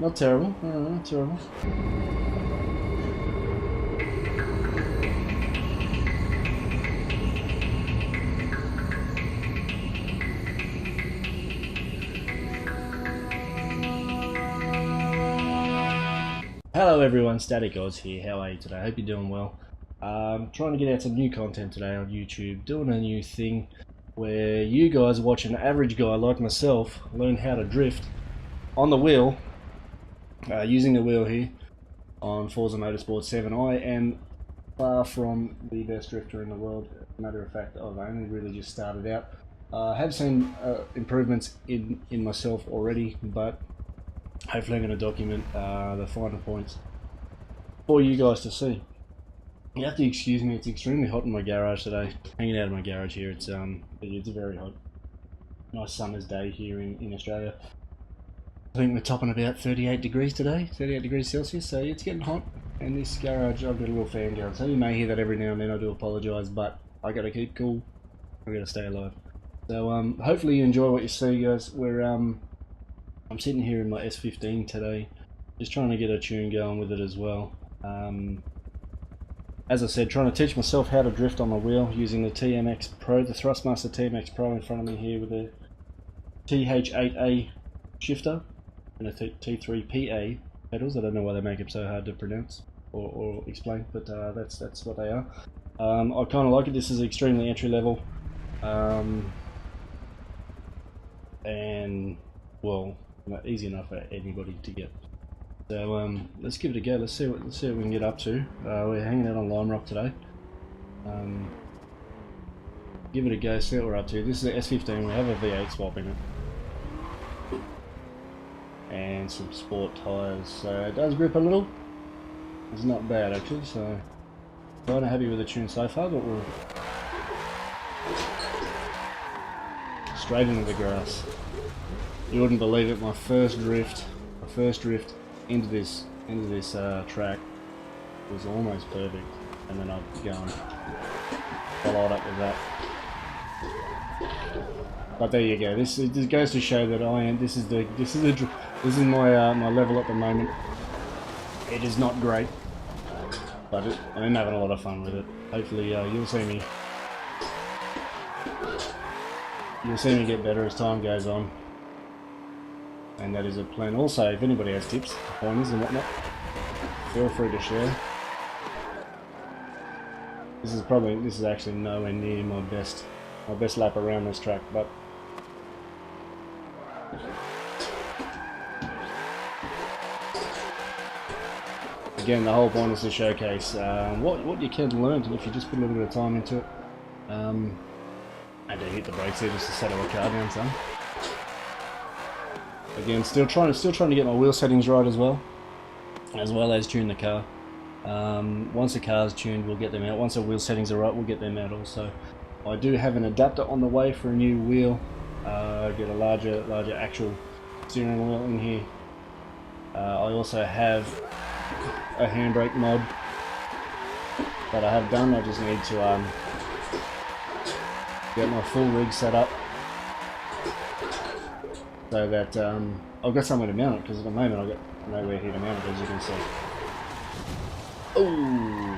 Not terrible. No, not terrible. Hello everyone, StaticAus here. How are you today? I hope you're doing well. Trying to get out some new content today on YouTube, doing a new thing where you guys watch an average guy like myself learn how to drift on the wheel, using the wheel here on Forza Motorsport 7. I am far from the best drifter in the world. As a matter of fact, I've only really just started out. I have seen improvements in myself already, but hopefully I'm going to document the finer points for you guys to see. You have to excuse me, it's extremely hot in my garage today. Hanging out in my garage here, it's very hot. Nice summer's day here in Australia. I think we're topping about 38 degrees today, 38 degrees Celsius, so it's getting hot. And this garage, I've got a little fan going, so you may hear that every now and then. I do apologise, but I gotta keep cool. I gotta stay alive. So hopefully you enjoy what you see, guys. I'm sitting here in my S15 today, just trying to get a tune going with it as well. As I said, trying to teach myself how to drift on the wheel using the TMX Pro, the Thrustmater TMX Pro in front of me here with a TH8A shifter and a T3PA pedals. I don't know why they make them so hard to pronounce or explain, but that's what they are. I kind of like it. This is extremely entry level, and well, easy enough for anybody to get. So let's give it a go. Let's see what we can get up to. We're hanging out on Lime Rock today. Give it a go. See what we're up to. This is an S15. We have a V8 swap in it, and some sport tyres. So it does grip a little. It's not bad actually. So kind of happy with the tune so far, but we'll straight into the grass. You wouldn't believe it. My first drift into this track was almost perfect, and then I've gone followed up with that. But there you go. This goes to show that I am. This is my my level at the moment. It is not great, but I'm having a lot of fun with it. Hopefully, you'll see me get better as time goes on. And that is a plan. Also, if anybody has tips, pointers and whatnot, feel free to share. This is actually nowhere near my best lap around this track, but again, the whole point is to showcase what you can learn if you just put a little bit of time into it. I had to hit the brakes here just to settle the car down some. Again, still trying to get my wheel settings right as well as tune the car. Once the car's tuned, we'll get them out. Once the wheel settings are right, we'll get them out also. I do have an adapter on the way for a new wheel. Get a larger actual steering wheel in here. I also have a handbrake mod that I have done. I just need to get my full rig set up, so that I've got somewhere to mount it, because at the moment I've got nowhere here to mount it, as you can see. Ooh.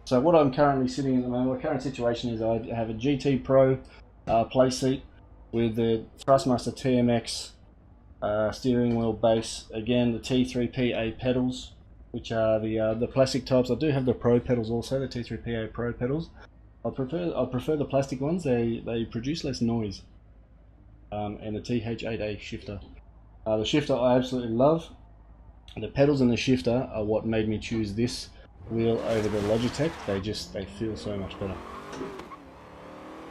So what I'm currently sitting in at the moment, my current situation is I have a GT Pro play seat with the Thrustmater TMX steering wheel base. Again, the T3PA pedals, which are the plastic types. I do have the Pro pedals also, the T3PA Pro pedals. I prefer the plastic ones. They produce less noise. And the TH8A shifter. The shifter I absolutely love. The pedals and the shifter are what made me choose this wheel over the Logitech. They feel so much better.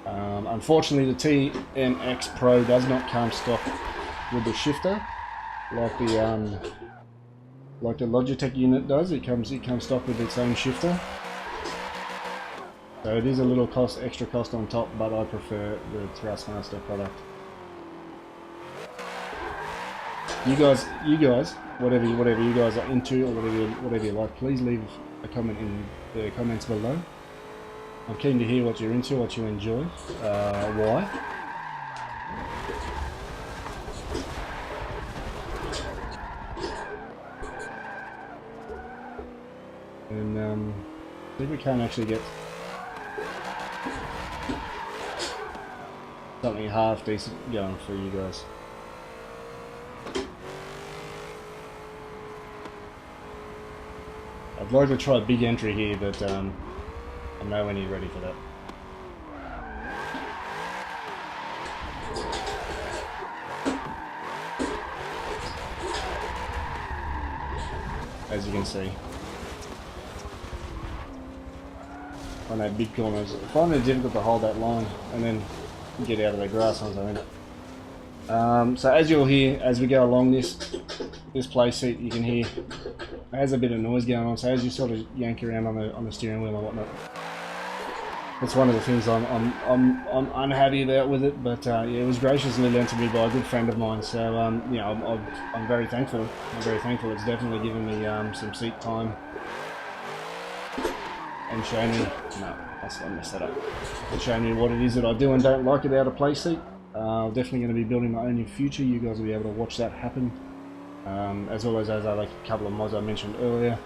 Unfortunately, the TMX Pro does not come stock with the shifter like the Logitech unit does. It comes stock with its own shifter. So it is a little extra cost on top, but I prefer the Thrustmater product. You guys, whatever you guys are into, or whatever you like, please leave a comment in the comments below. I'm keen to hear what you're into, what you enjoy, why. I think we can actually get something half decent going for you guys. I'd like to try a big entry here, but I'm nowhere near ready for that. As you can see, on that big corners, I find it difficult to hold that line and then get out of the grass once I'm in it. So as you'll hear as we go along this play seat, you can hear it has a bit of noise going on. So as you sort of yank around on the steering wheel and whatnot, that's one of the things I'm unhappy about with it. But yeah, it was graciously lent to me by a good friend of mine. So you know, I'm very thankful. I'm very thankful. It's definitely given me some seat time and shown me. No, I messed that up. And shown me what it is that I do and don't like about a play seat. Definitely going to be building my own in future. You guys will be able to watch that happen. As well as like a couple of mods I mentioned earlier.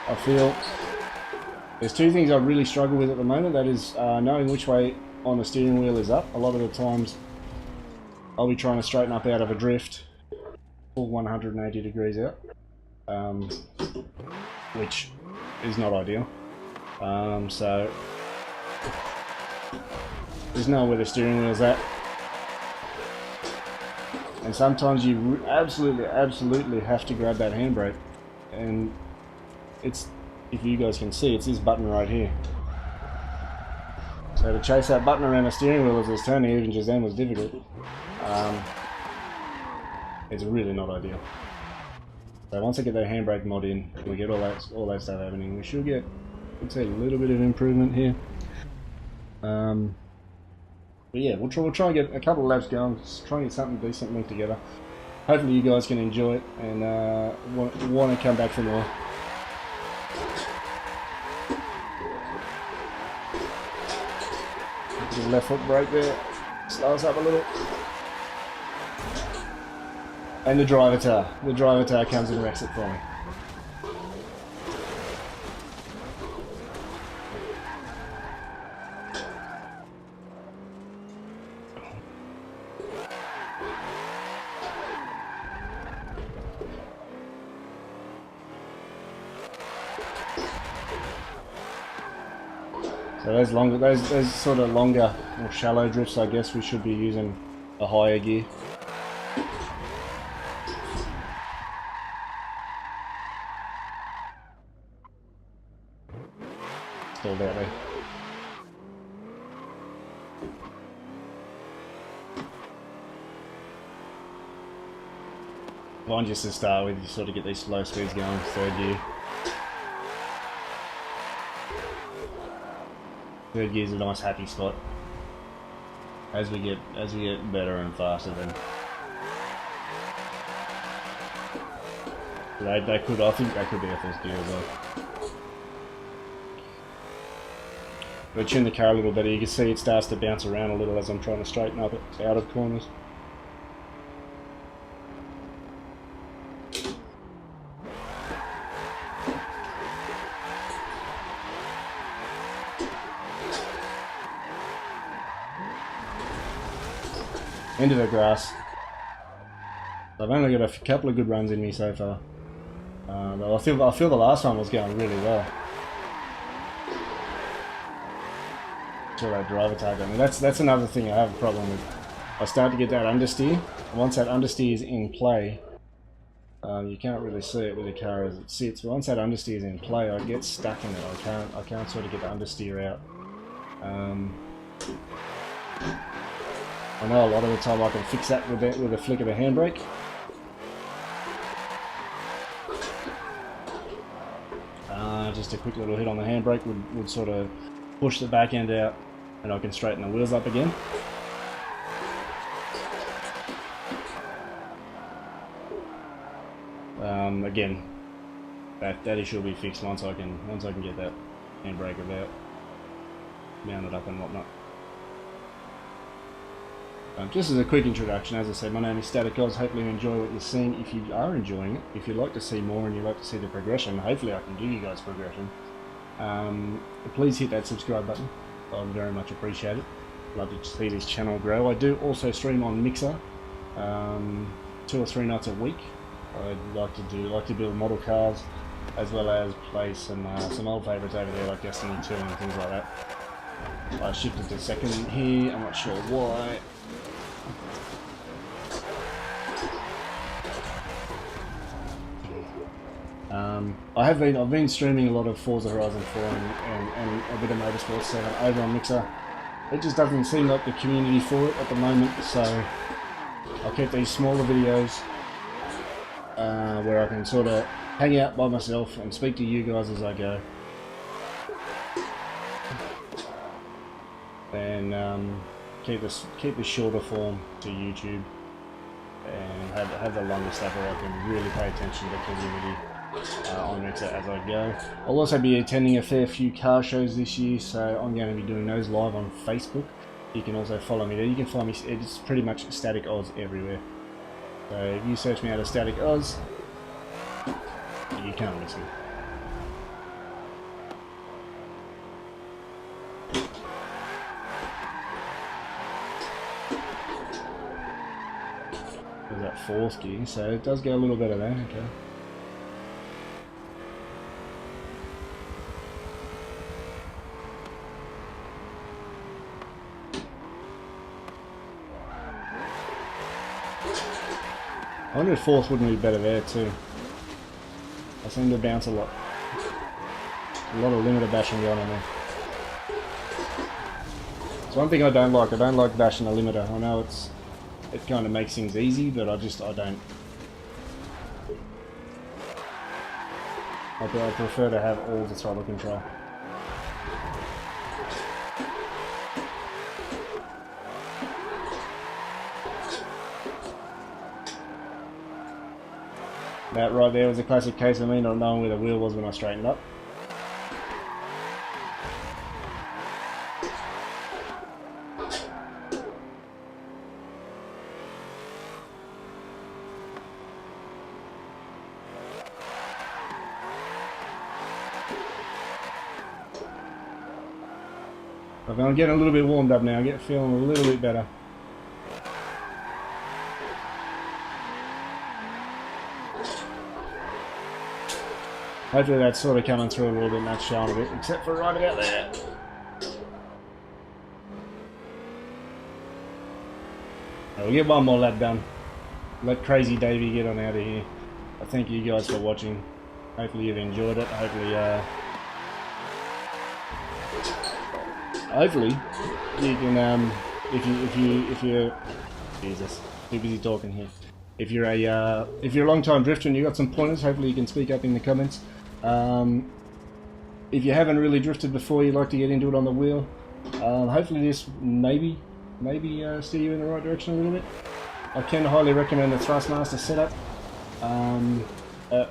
I feel there's two things I really struggle with at the moment. That is knowing which way on the steering wheel is up. A lot of the times I'll be trying to straighten up out of a drift, full 180 degrees out, which is not ideal. So there's no where the steering wheel's at. And sometimes you absolutely have to grab that handbrake, and it's, if you guys can see, it's this button right here. So to chase that button around the steering wheel as it's turning, even just then, was difficult. It's really not ideal. So once I get that handbrake mod in, we get all that stuff happening, we should get, I'd say, a little bit of improvement here. But yeah, we'll try and get a couple of laps going, just try and get something decent linked together. Hopefully you guys can enjoy it and want to come back for more. The left foot brake there, slow us up a little. And the driver tower comes and wrecks it for me. So those sort of longer, more shallow drifts, I guess we should be using a higher gear. Still out there. Mine just to start with, you sort of get these slow speeds going, third gear. Third gear is a nice happy spot. As we get better and faster, then I think that could be a first gear as well. If I tune the car a little better, you can see it starts to bounce around a little as I'm trying to straighten up it out of corners. Into the grass. I've only got a couple of good runs in me so far. I feel the last one was going really well. Till that driver tag on me. That's another thing I have a problem with. I start to get that understeer. Once that understeer is in play, you can't really see it with the car as it sits. But once that understeer is in play, I get stuck in it. I can't sort of get the understeer out. I know a lot of the time I can fix that with a flick of the handbrake. Just a quick little hit on the handbrake would sort of push the back end out, and I can straighten the wheels up again. Again, that issue will be fixed once I can get that handbrake about mounted up and whatnot. Just as a quick introduction, as I said, my name is StaticAus. Hopefully you enjoy what you're seeing. If you are enjoying it, if you'd like to see more and you'd like to see the progression, hopefully I can give you guys progression. Please hit that subscribe button. I'd very much appreciate it. Love to see this channel grow. I do also stream on Mixer 2 or 3 nights a week. I'd like to build model cars, as well as play some old favourites over there like Destiny 2 and things like that. I shifted to second here. I'm not sure why. I've been streaming a lot of Forza Horizon 4 and a bit of Motorsport 7 over on Mixer. It just doesn't seem like the community for it at the moment, so I'll keep these smaller videos where I can sort of hang out by myself and speak to you guys as I go. And keep the shorter form to YouTube, and have the longer stuff where I can really pay attention to the community on Mixer as I go. I'll also be attending a fair few car shows this year, so I'm going to be doing those live on Facebook. You can also follow me there. You can find me, it's pretty much StaticAus everywhere. So if you search me out of StaticAus, you can't miss me. There's that 4th gear, so it does go a little better there, okay. I wonder if 4th wouldn't be better there too. I seem to bounce a lot. A lot of limiter bashing going on there. It's one thing I don't like. I don't like bashing a limiter. I know it kind of makes things easy, but I don't. I prefer to have all the throttle control. That right there was a classic case of me not knowing where the wheel was when I straightened up. I'm getting a little bit warmed up now. I'm feeling a little bit better. Hopefully that's sort of coming through a little bit and that's showing a bit, except for right about there. We'll get one more lap done. Let Crazy Davey get on out of here. I thank you guys for watching. Hopefully you've enjoyed it. Hopefully you can if you're Jesus, too busy talking here. If you're a long-time drifter and you got some pointers, hopefully you can speak up in the comments. If you haven't really drifted before, you'd like to get into it on the wheel. Hopefully this maybe steer you in the right direction a little bit. I can highly recommend the Thrustmater setup.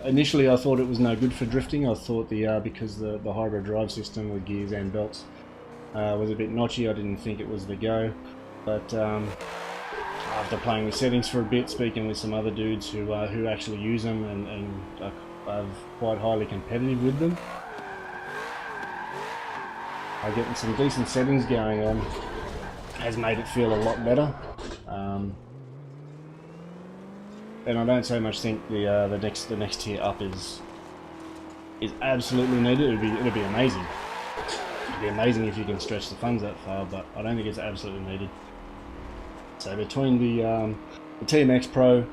Initially I thought it was no good for drifting. I thought because the hybrid drive system with gears and belts was a bit notchy, I didn't think it was the go. But after playing with settings for a bit, speaking with some other dudes who actually use them and are quite highly competitive with them, getting some decent settings going on has made it feel a lot better. And I don't so much think the next tier up is absolutely needed. It'd be amazing. It'd be amazing if you can stretch the funds that far, but I don't think it's absolutely needed. So between the TMX Pro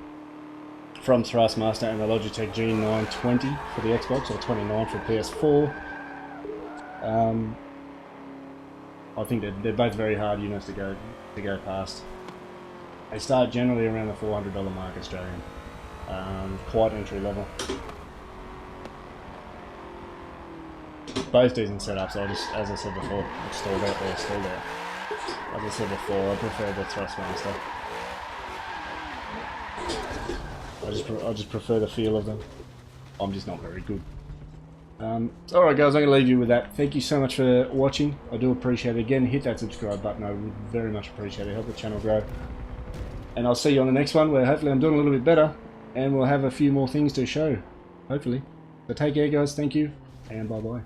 from Thrustmater and the Logitech G920 for the Xbox, or 29 for PS4, I think they're both very hard units to go past. They start generally around the $400 mark Australian, quite entry level. Both decent setups. As I said before, it's stalled out there, stalled out. As I said before, I prefer the Thrustmater. I just prefer the feel of them. I'm just not very good. Alright guys, I'm going to leave you with that. Thank you so much for watching. I do appreciate it. Again, hit that subscribe button. I would very much appreciate it. Help the channel grow. And I'll see you on the next one where hopefully I'm doing a little bit better and we'll have a few more things to show, hopefully. So take care guys, thank you, and bye bye.